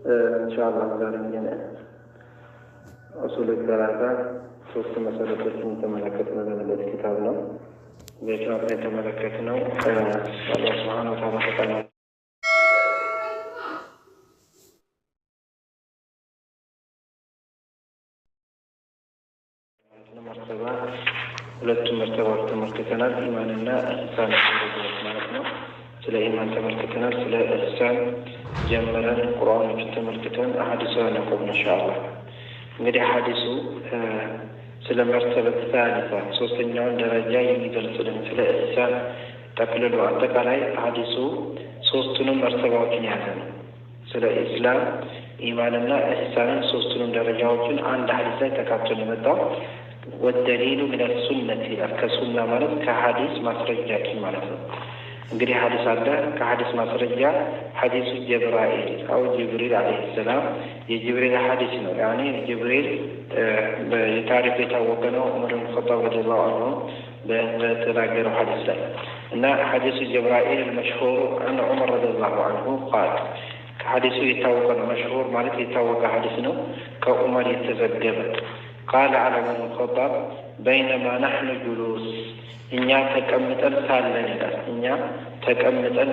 ኢንሻአላህ ዛሬ أصول الثلاثة ሶስት መሰረቶችን ተመለከተን በመለስ ኪታብ ነው። በኪታብ ላይ ተመለከተነው አላህ Subhanahu Wa Ta'ala ተቀበለ ሁለቱም መርተባዎች ተመልክተናል። ኢማንና ኢህሳን ማለት ነው። ስለ ኢማን ተመልክተናል። ስለ ኢህሳን ጀምረን ቁርአኖችን ተመልክተን አሐዲሱን አቆምን ኢንሻአላህ። እንግዲህ ሐዲሱ ስለ መርተበት ثالث ሶስተኛውን ደረጃ የሚገልጽልን ስለ ኢህሳን ጠቅልሎ አጠቃላይ ሐዲሱ ሶስቱንም መርተባዎችን ያዘ ነው። ስለ ኢስላም ኢማንና ኢህሳንን ሶስቱንም ደረጃዎችን አንድ ሐዲስ ላይ ተካቶ የመጣው والدليل من السنة كسنة ማለት ከሐዲስ ማስረጃችን ማለት ነው። እንግዲህ ሐዲስ አለ ከሐዲስ ማስረጃ ሐዲሱ ጅብራኤል አው ጅብሪል አለይሂ ሰላም የጅብሪል ሐዲስ ነው። ያኔ ጅብሪል በታሪክ የታወቀ ነው። ዑመር ኢብኑ ኸጣብ ረዲየላሁ ዐንሁ በተናገረው ሐዲስ ላይ እና ሐዲሱ ጅብራኤል መሽሁር አን ዑመር ረዲየላሁ ዐንሁ قال ከሐዲሱ የታወቀ ነው። መሽሁር ማለት የታወቀ ሐዲስ ነው። ከዑመር የተዘገበ قال على ابن الخطاب بينما نحن جلوس እኛ ተቀምጠን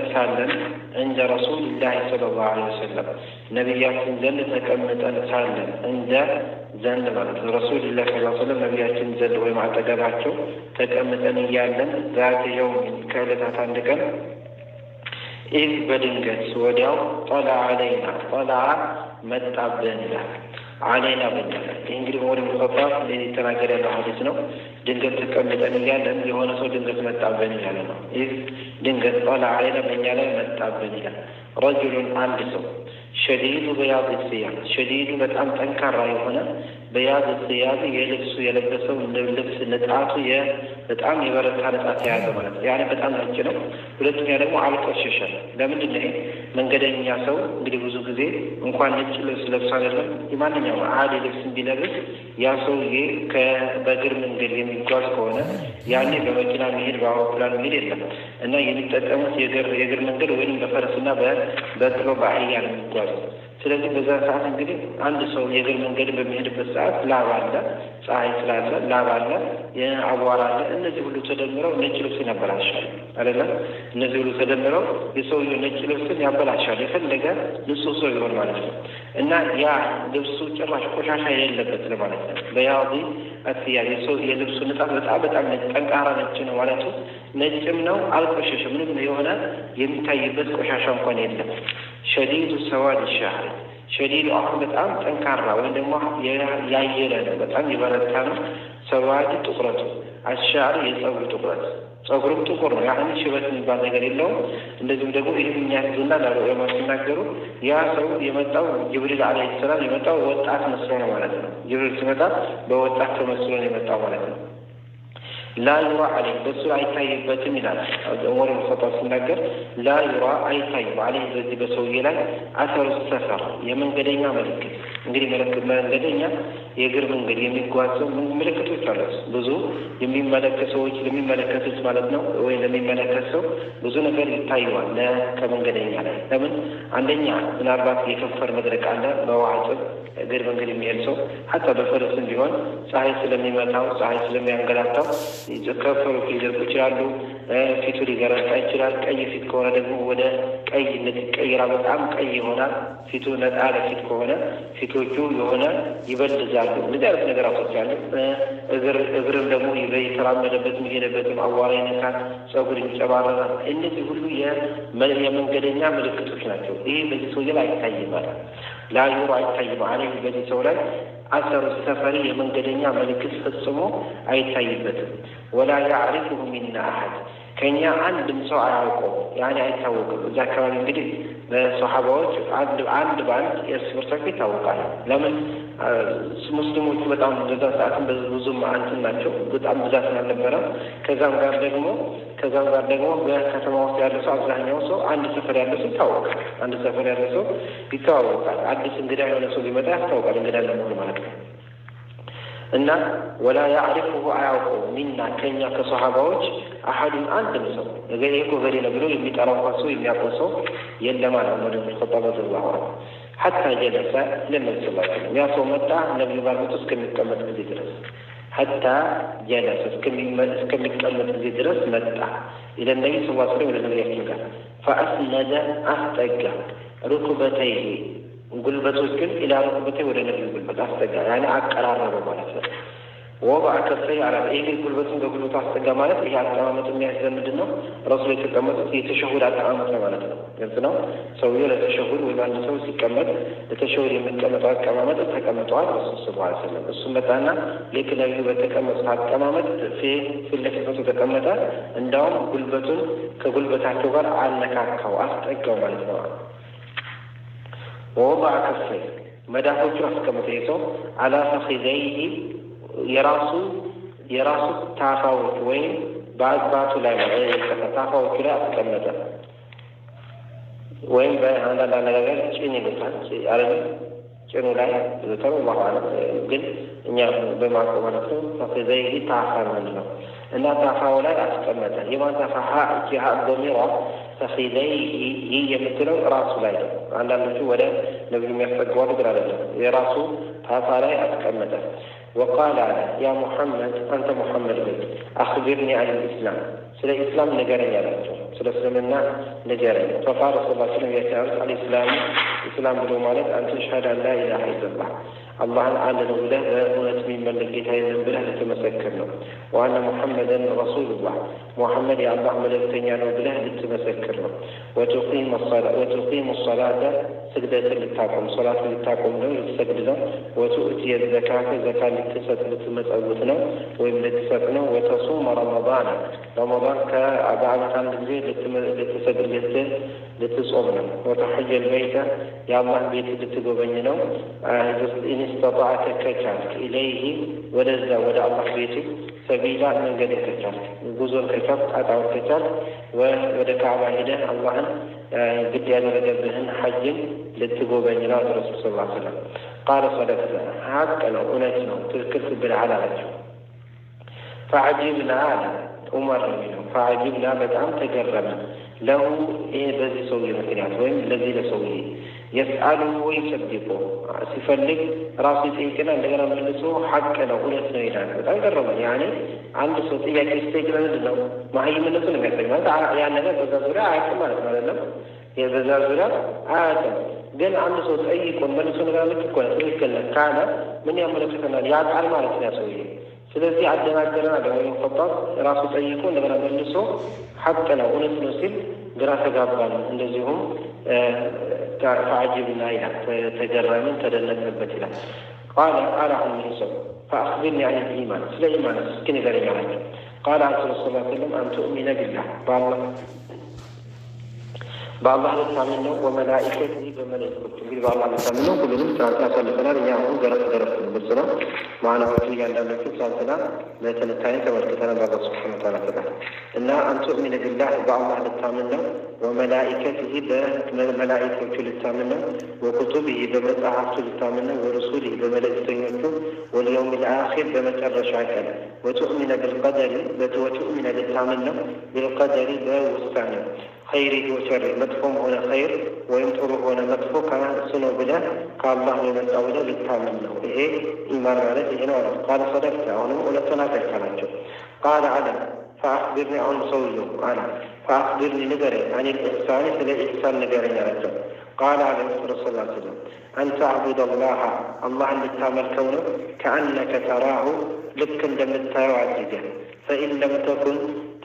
ሳለን عند رسول الله صلى الله عليه وسلم ነብያችን ዘንድ ተቀምጠን ሳለን እንደ ዘንድ ማለት رسول الله صلى الله عليه وسلم ነብያችን ዘንድ ወይ ማጠገባቸው ተቀምጠን እያለን ذات يوم ከዕለታት አንድ ቀን إذ በድንገት ወዲያው طلع علينا መጣብን ይላል علينا بالله እንግዲህ ዑመር ኢብኑ ኸጣብ የተናገረ ያለው ሐዲስ ነው። ድንገት ተቀምጠን እያለን የሆነ ሰው ድንገት መጣብን ያለ ነው። ይህ ድንገት طلع علينا በእኛ ላይ መጣብን ይላል። رجل አንድ ሰው شديد بياض الثياب شديد በጣም ጠንካራ የሆነ بياض الثياب የልብሱ የለበሰው ልብስ ንጣቱ በጣም የበረታ ንጣት ያዘ ማለት ነው። ያኔ በጣም ነጭ ነው። ሁለተኛ ደግሞ አልቆሸሸም። ለምንድን ነው መንገደኛ ሰው እንግዲህ ብዙ ጊዜ እንኳን ነጭ ልብስ ለብሶ አይደለም የማንኛውም አዲ ልብስ ቢለብስ ያ ሰውዬ በእግር መንገድ የሚጓዝ ከሆነ ያኔ በመኪና መሄድ በአውሮፕላን መሄድ የለም እና የሚጠቀሙት የእግር መንገድ ወይንም በፈረስና በቅሎ በአህያ ነው የሚጓዙት። ስለዚህ በዛ ሰዓት እንግዲህ አንድ ሰው የእግር መንገድ በሚሄድበት ሰዓት ላብ አለ፣ ፀሐይ ስላለ ላብ አለ፣ አቧራ አለ። እነዚህ ሁሉ ተደምረው ነጭ ልብስን ያበላሻል አይደለም? እነዚህ ሁሉ ተደምረው የሰውየው ነጭ ልብስን ያበላሻል። የፈለገ ንጹህ ሰው ይሆን ማለት ነው እና ያ ልብሱ ጭራሽ ቆሻሻ የሌለበት ለማለት ነው። በያዲ አትያ የልብሱ ንጣት በጣም ጠንካራ ነጭ ነው ማለት ነው። ነጭም ነው አልቆሸሸም። ምንም የሆነ የሚታይበት ቆሻሻ እንኳን የለም። شديد سواد الشعر شديد አሁን በጣም ጠንካራ ወይ ደግሞ ያየለ ነው። በጣም ይበረታ ነው። ሰዋድ ጥቁረቱ አሻር የፀጉር ጥቁረት ፀጉሩም ጥቁር ነው። ያኔ ሽበት የሚባል ነገር የለውም። እንደዚህም ደግሞ ይህን ያዙና ለዑለማ ሲናገሩ ያ ሰው የመጣው ጅብሪል አለይሂ ሰላም የመጣው ወጣት መስሎ ነው ማለት ነው። ጅብሪል ሲመጣ በወጣት ተመስሎ ነው የመጣው ማለት ነው። لا يرى عليه بس አይታይበትም ይላል ዑመር ኢብኑ ኸጣብ ሲናገር لا يرى አይታይም عليه በዚህ በሰውዬ ላይ አሰሩ ሰፈር የመንገደኛ ምልክት። እንግዲህ መንገደኛ የእግር መንገድ የሚጓዘው ምልክቶች አሉት። ብዙ ሰዎች ለሚመለከቱት ማለት ነው ወይ ለሚመለከት ሰው ብዙ ነገር ይታየዋል ከመንገደኛ ላይ። ለምን አንደኛ ምናልባት የከንፈር መድረቅ አለ በዋዕጽ እግር መንገድ የሚሄድ ሰው ሐታ በፈረስም ቢሆን ፀሐይ ስለሚመታው ፀሐይ ስለሚያንገላታው ከንፈሩ ሊደርቁ ይችላሉ። ፊቱ ሊገረጣ ይችላል። ቀይ ፊት ከሆነ ደግሞ ወደ ቀይነት ይቀየራል። በጣም ቀይ ይሆናል። ፊቱ ነጣ ያለ ፊት ከሆነ ፊቶቹ የሆነ ይበልዛሉ። እንደዚህ አይነት ነገራቶች አሉ። እግርም ደግሞ የተራመደበት የሚሄድበትም አቧራ ይነካል፣ ፀጉር ይንጨባረራል። እነዚህ ሁሉ የመንገደኛ ምልክቶች ናቸው። ይሄ በዚህ ሰውዬ ላይ አይታይም ማለት لا يرى አይታይም ማለት በዚህ ሰው ላይ አሰሩ ሰፈሪ የመንገደኛ ምልክት ፈጽሞ አይታይበትም። ولا يعرفه منا احد ከኛ አንድም ሰው አያውቀው ያኔ አይታወቅም። እዛ አካባቢ እንግዲህ በሷሃባዎች አንድ ባንድ እርስ በርሳቸው ይታወቃል። ለምን ሙስሊሞቹ በጣም በዛ ሰዓትም ብዙም አንትን ናቸው፣ በጣም ብዛት አልነበረ። ከዛም ጋር ደግሞ በከተማ ውስጥ ያለ ሰው አብዛኛው ሰው አንድ ሰፈር ያለ ሰው ይታወቃል። አንድ ሰፈር ያለ ሰው ይታወቃል። አዲስ እንግዳ የሆነ ሰው ቢመጣ ያስታውቃል እንግዳ ለመሆኑ ማለት ነው። እና ولا يعرفه አያውቀው ሚና ከኛ ከሷሃባዎች አሐዱን አንድም ሰው ነገ እኮ ገሪ ነው ብሎ የሚጠራው ሰው የሚያውቀው ሰው የለም ማለት ነው። ዑመር ኢብኑ ኸጣብ ረዲየላሁ ዐንሁ حتى جلس للنبي صلى الله عليه وسلم يا صومتا النبي بالمت እስከሚቀመጥ ጊዜ ድረስ حتى جلس እስከሚቀመጥ ጊዜ ድረስ መጣ إلى النبي صلى الله عليه وسلم ለነብያችን ጋር فأسند أستجى ركبتيه ጉልበቶቹን إلى ركبتيه ወደ ነብዩ ጉልበት አስተጋ يعني አቀራረበ ማለት ነው وضع كفيه على ايه ጉልበቱን በጉልበቱ አስተጋ ማለት ይሄ አቀማመጥ የሚያስዘን ምንድነው ረሱል የተቀመጡት የተሸሁድ አቀማመጥ ማለት ነው ግልጽ ነው ሰውየው ለተሸሁድ ወይ አንድ ሰው ሲቀመጥ ለተሸሁድ የሚቀመጠው አቀማመጥ ተቀምጧል ረሱል ሰለላሁ ዐለይሂ ወሰለም እሱ መጣና ለከለዩ በተቀመጠው አቀማመጥ ፊት ለፊቱ ተቀመጠ እንዳውም ጉልበቱን ከጉልበታቸው ጋር አነካካው አስጠጋው ማለት ነው وضع كفيه መዳፎቹ አስቀመጠ ይሰው على فخذيه የራሱ ታፋዎች ወይም ባዝባቱ ላይ ታፋዎቹ ላይ አስቀመጠ ወይም በአንዳንድ አነጋገር ጭን ይሉታል አይደል ጭኑ ላይ ዘተሩ ማለት ግን እኛ በማቆማነቱ ፈዘይ ታፋ ማለት ነው እና ታፋው ላይ አስቀመጠ የማን ታፋ ጂሃ ዶሚራ ፈዘይ የምትለው ራሱ ላይ ነው አንዳንዶቹ ወደ ነብዩ የሚያስጠጋው ነገር አይደለም የራሱ ታፋ ላይ አስቀመጠ وقال يا محمد أنت محمد بك أخبرني عن الإسلام سلا الإسلام نجارين يا رجل سلا سلمنا نجارين فقال صلى الله عليه وسلم يتعرف على الإسلام بالمالك أن تشهد أن لا إله إلا الله الله أعلن له ونتمي من لقيتها ينبله لتمسكرنا وأن محمدا رسول الله محمد يا الله ملكتني بله لتمسكرنا وتقيم الصلاة سجدة للتاقم صلاة للتاقم له لتسجدنا وتؤتي الزكاة زكاة لتمسأوتنا ويملتسقنا وتصوم رمضان كأبعاد عن الجيد لتسجد لتصومنا وتحج البيت يا الله بيت لتقبننا إن استطعت كتالك إليه ودزا ودع الله بيتي سبيلا من قد كتالك جزء كتالك أدعو كتالك ودك عباده الله قد يدبهن حج لتقبننا الرسول صلى الله عليه وسلم قال صدقت هكذا أنتنا تذكرت بالعلاج فعجبنا عمر منه فعجبنا بدعم تجربا له إيه بذي سوي مكنيات وين الذي لسويه يسأله ويصدقه سيفلق راسي تيكنا لغنا ملسو حقا لو أنتنا إلان بدعم جربا يعني عنده صوتية كيستيقنا لنه ما هي من نسونا مكتب يعني هذا بزازورة عاكم ماذا هي بزازورة عاكم ግን አንድ ሰው ጠይቆን መልሶ ነገር ልትቆና ትክክል ካለ ምን ያመለክተናል ያቃል ማለት ነው ሰውዬ ስለዚህ አደናገረና ደግሞ ፈጣጥ ራሱ ጠይቆ እንደገና መልሶ ሐቅ ነው እውነት ነው ሲል ግራ ተጋባን እንደዚሁም تعجبنا إلى تجرمن تدللنበት ይላል قال أراه من سو فأخبرني عن الإيمان سلا إيمان سكن ذلك عليه قال رسول الله صلى الله عليه وسلم أن تؤمن بالله بالله لتامنه وملائكته بملائكته እንግዲህ በአላህ ለታምነው ሁሉንም ታሳልፈናል እኛ አሁን ገረፍ ነው ማና ወጥቶ ያንዳንዱ ሳንተና ለተነታኝ ተመልክተናል በአላህ Subhanahu Wa Ta'ala እና አንተ ምን بالله በአላህ ለታምነው وملائكته بملائكته لتامنه وكتبه بمصحفه لتامنه ورسوله بملائكته واليوم الآخر بمጨረሻ ቀን وتؤمن بالقدر وتؤمن لتامنه بالقدر بوسطانه خيره وشره مدفوم هنا خير ويمطره هنا مدفوع كسنو بلا كالله يمتع ولا للتامنه إيه إيمان عليه هنا قال صدقت عنه ولا تنافق عنه قال علم فأخبرني عن صوله أنا فأخبرني نبري عن الإحسان فلا إحسان نبري عنه قال على رسول الله صلى الله عليه وسلم أن تعبد الله اللي تعمل كونه كأنك تراه لك عندما تراعيه فإن لم تكن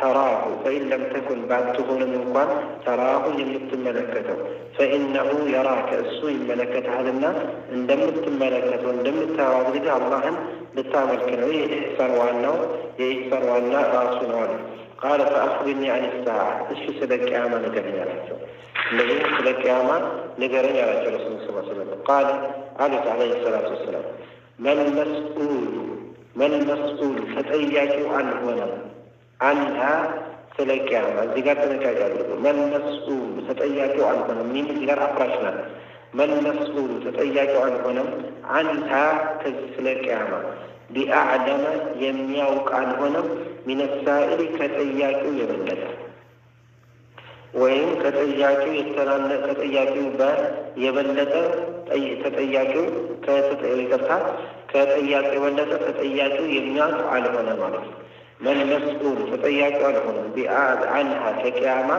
تراه فإن لم تكن بعدته لمقام تراه يمت ملكته فإنه يراك السوء ملكة هذا الناس اندمت ملكته واندمت تراضيه الله لتعمل كنوي إحسان وأنه راسنا قال فأخبرني عن الساعة إيش سلك أعمى نقرني على الذي سلك أعمى نقرني على رسول الله صلى الله عليه وسلم قال عليه الصلاة والسلام من المسؤول فتأيّاك عنها سلك أعمى ذكرت لك من المسؤول فتأيّاك عنها من ذكر أفرشنا من المسؤول فتأيّاك عنها كسلك أعمى بأعلم يميعك عنهنا من السائل كتأيّاك يبلده ወይም ከጠያቂው ከጠያቂው የበለጠ ተጠያቂው ከጠያቂው የበለጠ ተጠያቂው የሚያውቅ አልሆነ ማለት ነው። መልመስኡል ተጠያቂው አልሆነም አንሃ ከቂያማ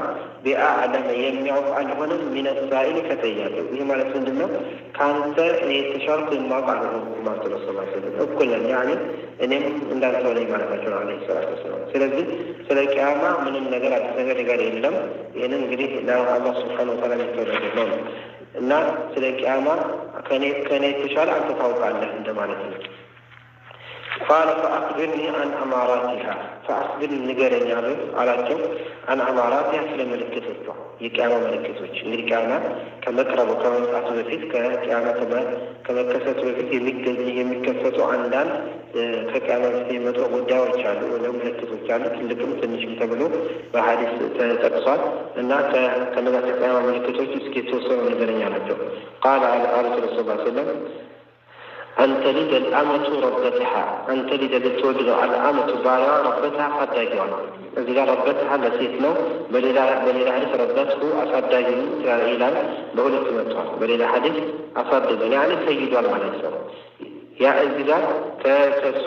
ቢአዕለመ የሚያውቅ አልሆነም ሚነሳኢል ከጠያቂው። ይህ ማለት ምንድን ነው? ከአንተ እኔ የተሻልኩ የማውቅ አልሆንኩም ማለት ነው። እኩል ነን ያኔ እኔም እንዳንተው ነኝ ማለታቸው ነው አለይሂ ሰላቱ ወሰላም። ስለዚህ ስለ ቂያማ ምንም ነገር አዲስ ነገር የለም። ይህንን እንግዲህ ለአላህ ሱብሓነሁ ወተዓላ የሚተወደድ ነው እና ስለ ቂያማ ከእኔ የተሻለ አንተ ታውቃለህ እንደማለት ነው። ቃለ ፈአኽቢርኒ አን አማራቲሃ ፈአኽቢርኒ ንገረኝ አላቸው። አን አማራቲሃ ስለ ምልክቶቿ የቂያማ ምልክቶች። እንግዲህ ቂያማ ከመቅረቡ ከመምጣቱ በፊት ከቂያማ ከመከሰቱ በፊት የሚከሰቱ አንዳንድ ከቂያማ በፊት የሚመጡ ጉዳዮች አሉ ወይም ምልክቶች አሉ። ትልቅም ትንሽም ተብሎ በሐዲስ ተጠቅሷል እና ከነዛ ከቂያማ ምልክቶች እስኪ የተወሰኑ ንገረኝ አላቸው። ቃለ አሉት ረሱል ሰለላሁ ዐለይሂ ወሰለም አንተሊደ አልአመቱ ረበትሃ አንተሊደ ልትወልድ አልአመቱ ባሪያዋ ረበትሃ አሳዳጊዋን። እዚህ ጋር ረበትሃ ለሴት ነው። በሌላ ሐዲስ ረበትሁ አሳዳጊ ይላል። በሁለት መጥቷል። በሌላ ሐዲስ አሳደገን ያለ ሰይዷል ማለት ነው። ያ እዚህ ጋር ከእሷ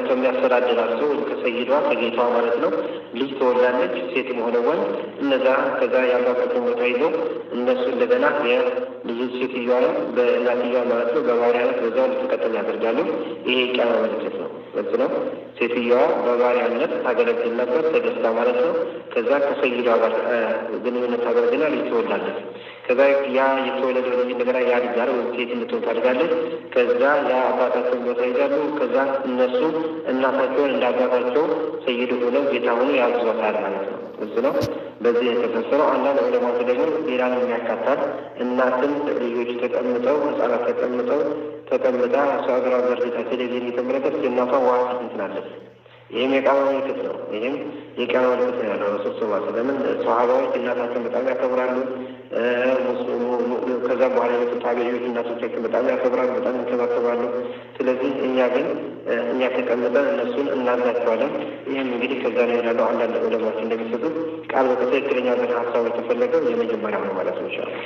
ከሚያስተዳድራት ሰው ወይም ከሰይዷ ከጌቷ ማለት ነው ልጅ ትወልዳለች፣ ሴት መሆነ ወንድ። እነዛ ከዛ ያባታቸውን ቦታ ይዘው እነሱ እንደገና የልጅ ሴትዮዋ በእናትየዋ ማለት ነው በባሪያነት በዛው ልትቀጥል ያደርጋሉ። ይሄ ቂያማ ምልክት ነው። ግልጽ ነው። ሴትዮዋ በባሪያነት ታገለግል ነበር ተገዝታ ማለት ነው። ከዛ ከሰይዷ ጋር ግንኙነት ታደርግና ልጅ ትወልዳለች። ከዛ ያ የተወለደው ልጅ እንደገና ያድጋል ወይም ሴት እንድትሆን ታድጋለች። ከዛ ያ አባታቸውን ቦታ ይዛሉ። ከዛ እነሱ እናታቸውን እንደ አባታቸው ሰይድ ሆነው ጌታ ሆነው ያዙታል ማለት ነው። እሱ ነው በዚህ የተፈሰረው። አንዳንድ ዑለማዎች ደግሞ ሌላን የሚያካታል እናትን ልጆች ህጻናት ተቀምጣ እሷ እግሯ ዘርግታ ቴሌቪዥን እየተመለከተች እናቷ ዋስ ትላለች። ይህም የቂያማ ምልክት ነው። ይህም የቂያማ ምልክት ነው ያለው ረሱል ሰለላሁ ዐለይሂ ወሰለም። ሰሃባዎች እናታቸውን በጣም ያከብራሉ። ከዛ በኋላ የመጡ ታቢዒዎች እናቶቻቸውን በጣም ያከብራሉ፣ በጣም ይንከባከባሉ። ስለዚህ እኛ ተቀምጠን እነሱን እናዛቸዋለን። ይህም እንግዲህ ከዛ ነው ያለው። አንዳንድ ዑለማዎች እንደሚሰጡት ቃል በትክክለኛ ግን ሀሳቡ የተፈለገው የመጀመሪያው ነው ማለት ነው። ኢንሻአላህ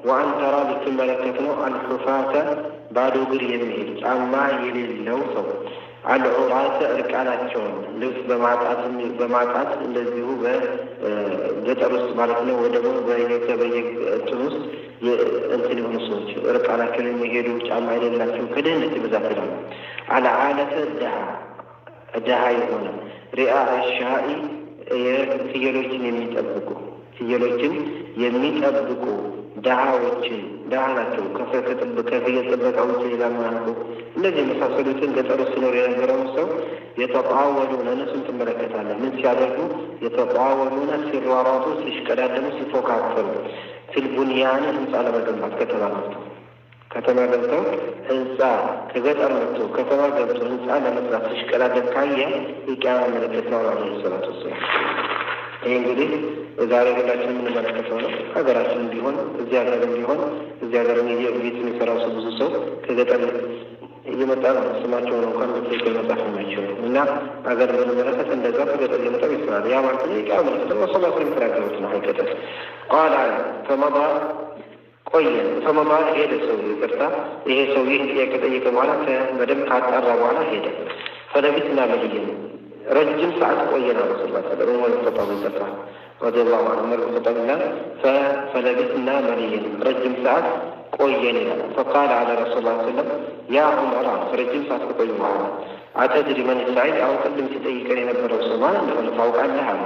ወአንተራ ልትመለከት ነው አልሑፋተ ባዶ እግር የሚሄድ ጫማ የሌለው ሰው አልዑራተ እርቃናቸውን ልብስ በማጣት እንደዚሁ በገጠር ውስጥ ማለት ነው። ወደ በየእንትን ውስጥ እንትን የሆኑ ሰዎች እርቃናቸውን የሚሄዱ ጫማ የሌላቸው ከድህነት ብዛት ይላሉ። አልዓለተ ድሃ የሆነ ሪአ ሻኢ ፍየሎችን የሚጠብቁ ድሃዎችን ድሃ ናቸው። ከፍየል ጥበቃ ውጭ ሌላ ምናምን እነዚህ የመሳሰሉትን ገጠሩ ሲኖር የነበረውን ሰው የተቋወሉን እነሱን ትመለከታለን። ምን ሲያደርጉ የተቋወሉን ሲሯሯጡ፣ ሲሽቀዳደሙ፣ ሲፎካከሩ ፊልቡንያን ህንፃ ለመገንባት ከተማ ገብተው ህንፃ ከገጠር መጥቶ ከተማ ገብቶ ህንፃ ለመስራት ሲሽቀዳደም ካየ የቂያማ ምልክት ነው አለይሂ ሰላቱ ወሰላም። ይህ እንግዲህ ዛሬ ሁላችን የምንመለከተው ነው። ሀገራችን ቢሆን እዚህ ሀገርም ቢሆን እዚህ ሀገር ቤት የሚሰራው ሰው ብዙ ሰው ከገጠር እየመጣ ነው። ስማቸውን እንኳን በትክክል መጻፍ የማይችሉ እና ሀገር ብንመለከት እንደዛ ከገጠር እየመጣ ይስራል። ያ ማለት ነው የቂያማ ምልክት ነው። ሰላ ስለሚተናገሩት ነው። ሀይቀጠር ቃል ፈመባ ሄደ ሰው ይቅርታ፣ ይሄ ሰው ይህ ጥያቄ ከጠየቀ በኋላ በደንብ ካጣራ በኋላ ሄደ። ፈለቢትና መልይ ረጅም ሰዓት ቆየና ረሱል ሰለላሁ ዐለይሂ ወሰለም ረዲየላሁ ዐንሁ ተጠቅላ ፈለቢትና መልይ ረጅም ሰዓት ቆየን ይላል። ፈቃለ አለ ረሱል ሰለላሁ ዐለይሂ ወሰለም ያ ዑመር ረጅም ሰዓት ከቆዩ በኋላ አተድሪ መን ሳኢል አሁን ቅድም ሲጠይቀን የነበረው ሰው ማን እንደሆነ ታውቃለህ አለ።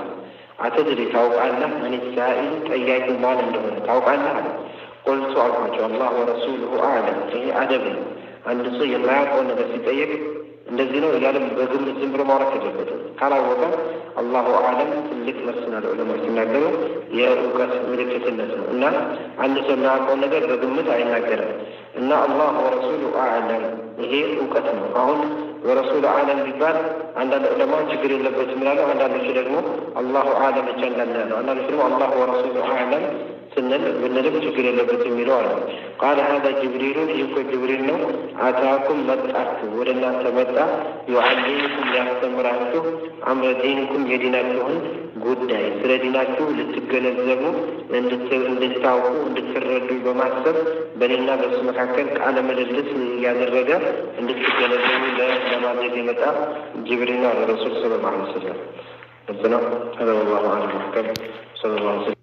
አተድሪ ታውቃለህ መን ሳኢል ጠያቂው ማን እንደሆነ ታውቃለህ አለ። ቁልቱ አልኳቸው አላህ ወረሱሉሁ አዕለም። ይሄ አደብ ነው። አንድ ሰው የማያውቀውን ነገር ሲጠየቅ እንደዚህ ነው እያለም በግምት ዝም ብሎ ማውራት የለበትም። ካላወቀ አላሁ አዕለም ትልቅ መስና ለዑለማዎች ሲናገሩ የእውቀት ምልክትነት ነው እና አንድ ሰው የማያውቀውን ነገር በግምት አይናገርም እና አላህ ወረሱሉ አዕለም ይሄ እውቀት ነው። አሁን ወረሱሉ አዕለም ቢባል አንዳንድ ዑለማዎች ችግር የለበትም ይላሉ። አንዳንዶቹ ደግሞ አላሁ አዕለም ብቻ እንዳለ ነው። አንዳንዶች ደግሞ አላሁ ወረሱሉ አዕለም ስንል ብንልም ችግር የለበትም የሚለው አለ። ቃለ ሀዛ ጅብሪሉን ይህ እኮ ጅብሪል ነው። አታኩም መጣችሁ፣ ወደ እናንተ መጣ። ዩዓሊሙኩም ሊያስተምራችሁ አምረ ዲንኩም የዲናችሁን ጉዳይ ስለ ዲናችሁ ልትገነዘቡ እንድታውቁ እንድትረዱ በማሰብ በእኔና በሱ መካከል ቃለ ምልልስ እያደረገ እንድትገነዘቡ ለማድረግ የመጣ ጅብሪል ነው አለ ረሱል ሰለላሁ ዐለይሂ ወሰለም። ربنا هذا والله أعلم.